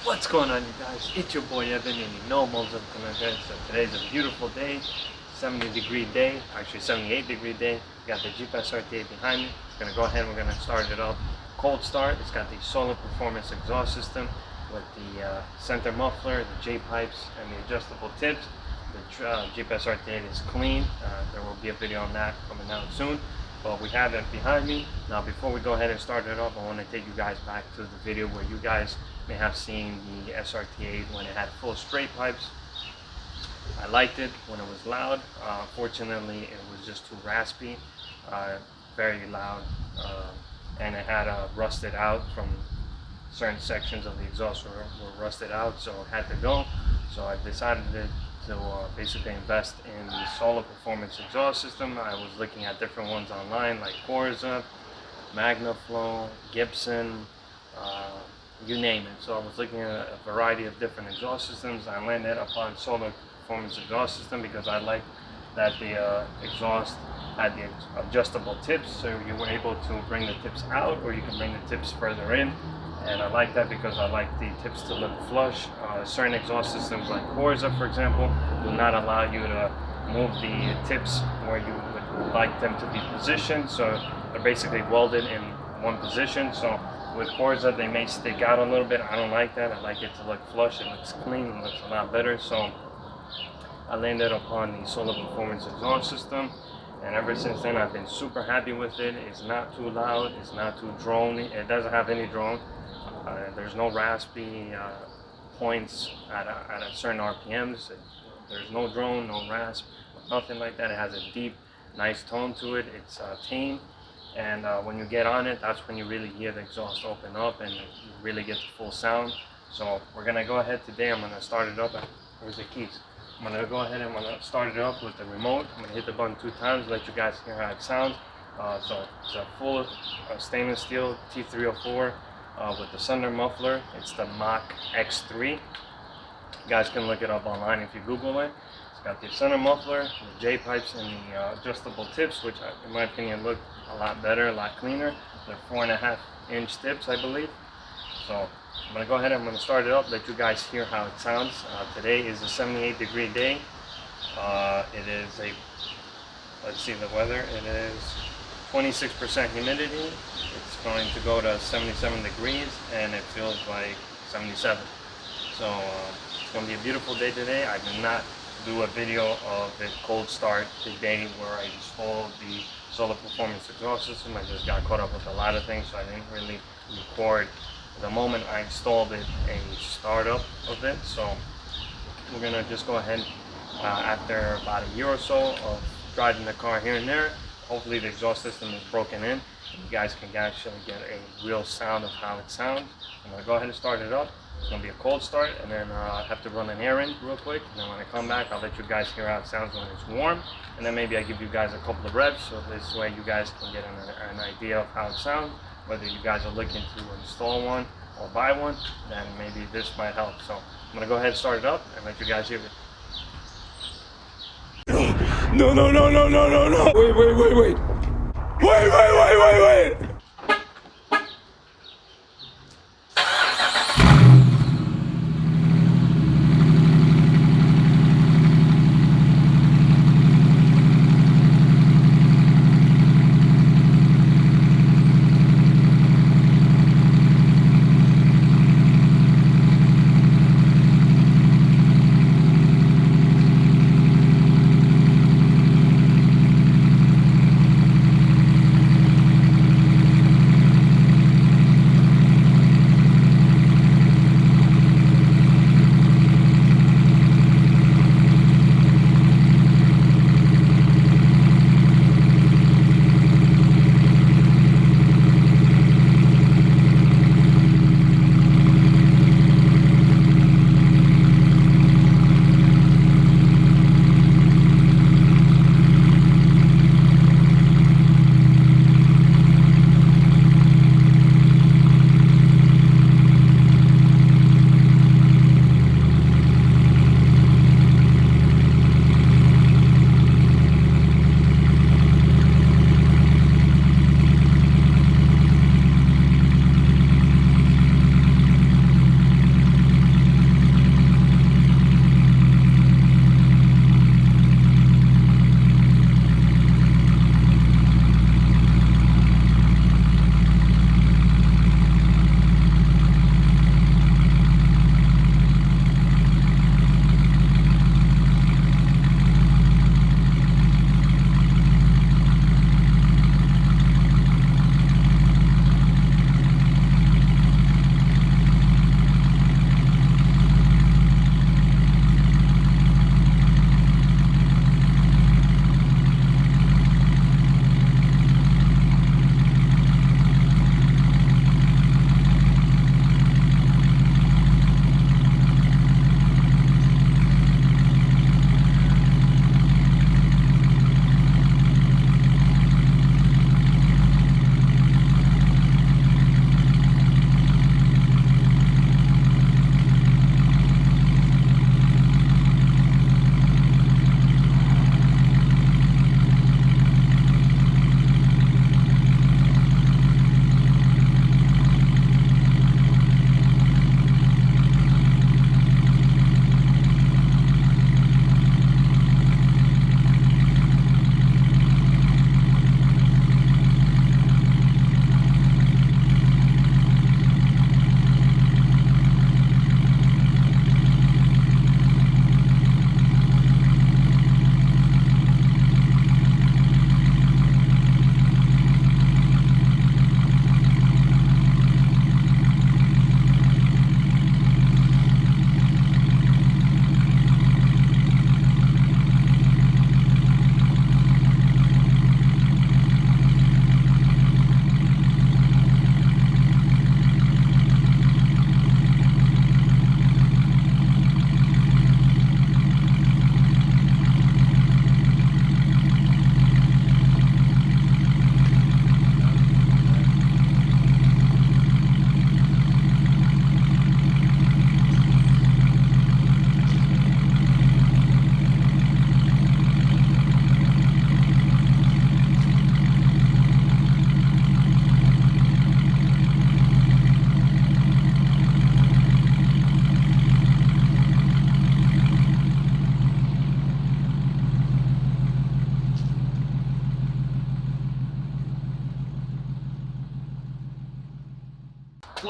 What's going on, you guys? It's your boy Evan, and you know most of the time. So today's a beautiful day, 70-degree day, actually 78-degree day. Got the Jeep SRT8 behind me. It's gonna go ahead and we're gonna start it up. Cold start. It's got the Solar Performance exhaust system with the center muffler, the J pipes, and the adjustable tips. The Jeep SRT8 is clean. There will be a video on that coming out soon. But we have it behind me. Now before we go ahead and start it up, I want to take you guys back to the video where you guys may have seen the SRT8 when it had full straight pipes. I liked it when it was loud. Fortunately, it was just too raspy, very loud, and it had rusted out from certain sections of the exhaust were rusted out, so it had to go. So I decided to basically invest in the Solar Performance exhaust system. I was looking at different ones online like Corza, MagnaFlow, Gibson, you name it. So I was looking at a variety of different exhaust systems. I landed upon Solar Performance exhaust system because I liked that the exhaust had the adjustable tips, so you were able to bring the tips out or you can bring the tips further in. And I like that because I like the tips to look flush. Certain exhaust systems like Corza, for example, do not allow you to move the tips where you would like them to be positioned. So they're basically welded in one position. So with Corza, they may stick out a little bit. I don't like that. I like it to look flush. It looks clean. It looks a lot better. So I landed upon the Solar Performance exhaust system. And ever since then, I've been super happy with it. It's not too loud. It's not too drony. It doesn't have any drone. There's no raspy points at a certain RPMs. There's no drone, no rasp, nothing like that. It has a deep, nice tone to it. It's tame, and when you get on it, that's when you really hear the exhaust open up and you really get the full sound. So we're gonna go ahead today. I'm gonna start it up. Where's the keys? I'm gonna go ahead and I'm gonna start it up with the remote. I'm gonna hit the button 2 times, let you guys hear how it sounds. So it's a full stainless steel T304. With the center muffler. It's the Mach X3. You guys can look it up online if you Google it. It's got the center muffler, the J pipes, and the adjustable tips, which in my opinion look a lot better, a lot cleaner. They're 4.5-inch tips, I believe. So I'm gonna go ahead and I'm gonna start it up, let you guys hear how it sounds. Today is a 78-degree day. It is let's see the weather. It is 26% humidity. It's going to go to 77 degrees and it feels like 77. So it's going to be a beautiful day today. I did not do a video of the cold start today where I installed the Solar Performance exhaust system. I just got caught up with a lot of things, so I didn't really record the moment I installed it, a startup of it. So we're going to just go ahead after about a year or so of driving the car here and there. Hopefully the exhaust system is broken in. You guys can actually get a real sound of how it sounds. I'm going to go ahead and start it up. It's going to be a cold start, and then I have to run an errand real quick. And then when I come back, I'll let you guys hear how it sounds when it's warm. And then maybe I give you guys a couple of revs, so this way you guys can get an idea of how it sounds. Whether you guys are looking to install one or buy one, then maybe this might help. So I'm going to go ahead and start it up and let you guys hear it. No. Wait.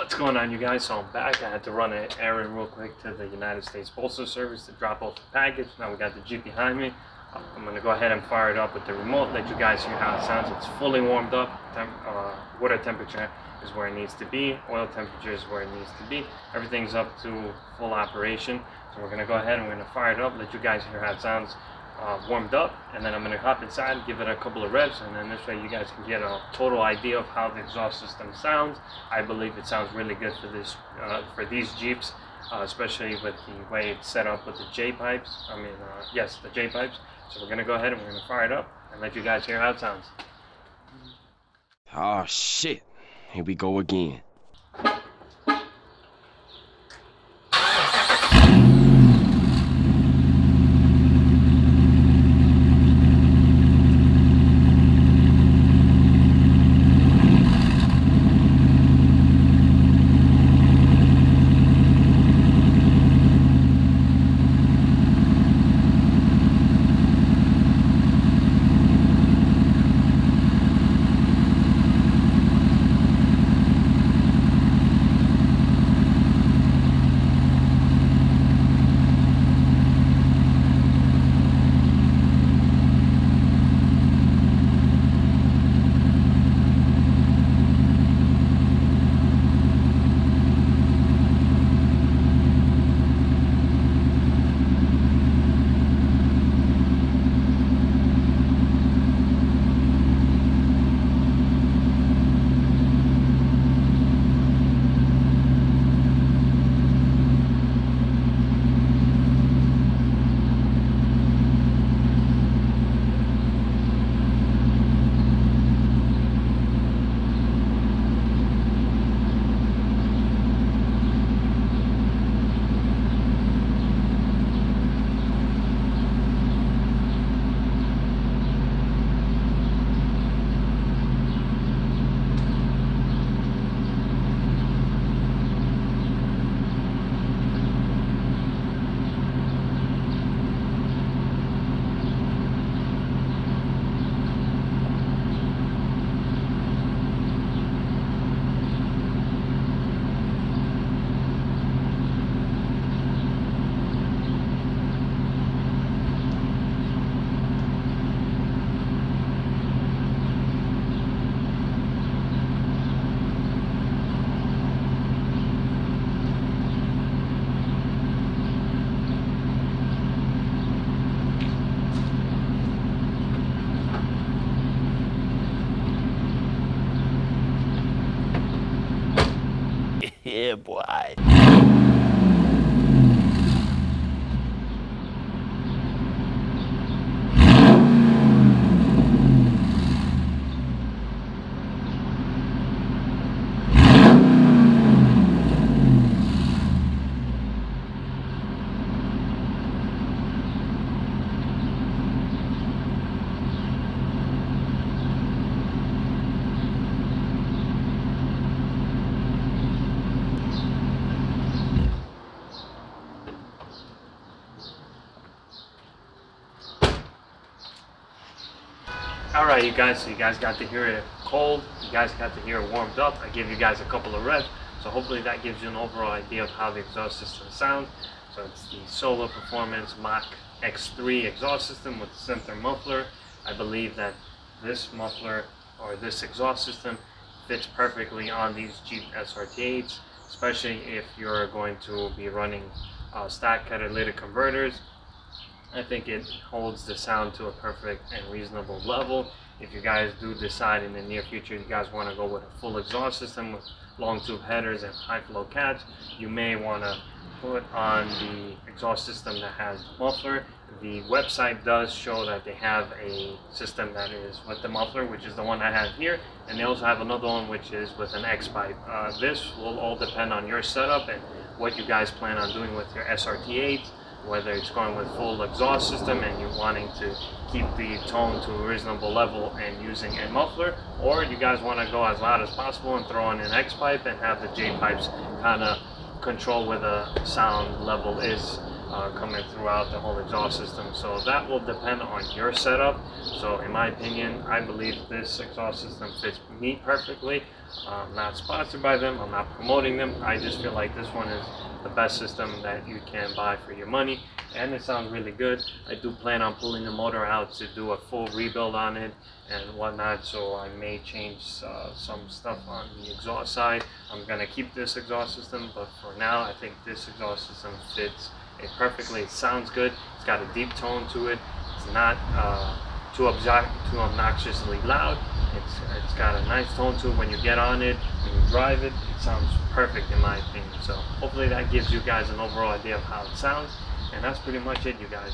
What's going on, you guys? So I'm back. I had to run an errand real quick to the United States Postal Service to drop off the package. Now we got the Jeep behind me. I'm going to go ahead and fire it up with the remote, let you guys hear how it sounds. It's fully warmed up. Water temperature is where it needs to be. Oil temperature is where it needs to be. Everything's up to full operation. So we're going to go ahead and we're going to fire it up, let you guys hear how it sounds warmed up, and then I'm going to hop inside, give it a couple of revs, and then this way you guys can get a total idea of how the exhaust system sounds. I believe it sounds really good for this for these Jeeps, especially with the way it's set up with the J pipes. Yes, the J pipes. So we're going to go ahead and we're going to fire it up and let you guys hear how it sounds. Oh shit, here we go again. Yeah, boy. Alright, you guys, so you guys got to hear it cold, you guys got to hear it warmed up. I gave you guys a couple of revs, so hopefully that gives you an overall idea of how the exhaust system sounds. So it's the Solar Performance Mach X3 exhaust system with the center muffler. I believe that this muffler or this exhaust system fits perfectly on these Jeep SRT8s, especially if you're going to be running stack catalytic converters. I think it holds the sound to a perfect and reasonable level. If you guys do decide in the near future you guys want to go with a full exhaust system with long tube headers and high flow cats, you may want to put on the exhaust system that has muffler. The website does show that they have a system that is with the muffler, which is the one I have here, and they also have another one which is with an X pipe. This will all depend on your setup and what you guys plan on doing with your SRT8. Whether it's going with full exhaust system and you're wanting to keep the tone to a reasonable level and using a muffler, or you guys want to go as loud as possible and throw in an X pipe and have the J pipes kind of control where the sound level is. coming throughout the whole exhaust system. So that will depend on your setup. So in my opinion, I believe this exhaust system fits me perfectly. I'm not sponsored by them, I'm not promoting them. I just feel like this one is the best system that you can buy for your money, and it sounds really good. I do plan on pulling the motor out to do a full rebuild on it and whatnot, so I may change some stuff on the exhaust side. I'm gonna keep this exhaust system, but for now I think this exhaust system fits it perfectly. It sounds good, it's got a deep tone to it, it's not too obnoxiously loud. It's got a nice tone to it when you get on it, when you drive it. It sounds perfect in my opinion. So hopefully that gives you guys an overall idea of how it sounds. And that's pretty much it, you guys.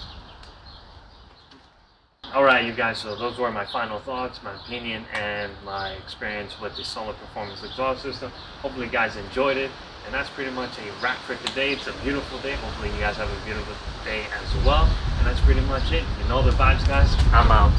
Alright, you guys, so those were my final thoughts, my opinion, and my experience with the Solar Performance exhaust system. Hopefully you guys enjoyed it. And that's pretty much a wrap for today. It's a beautiful day. Hopefully you guys have a beautiful day as well. And that's pretty much it. You know the vibes, guys. I'm out.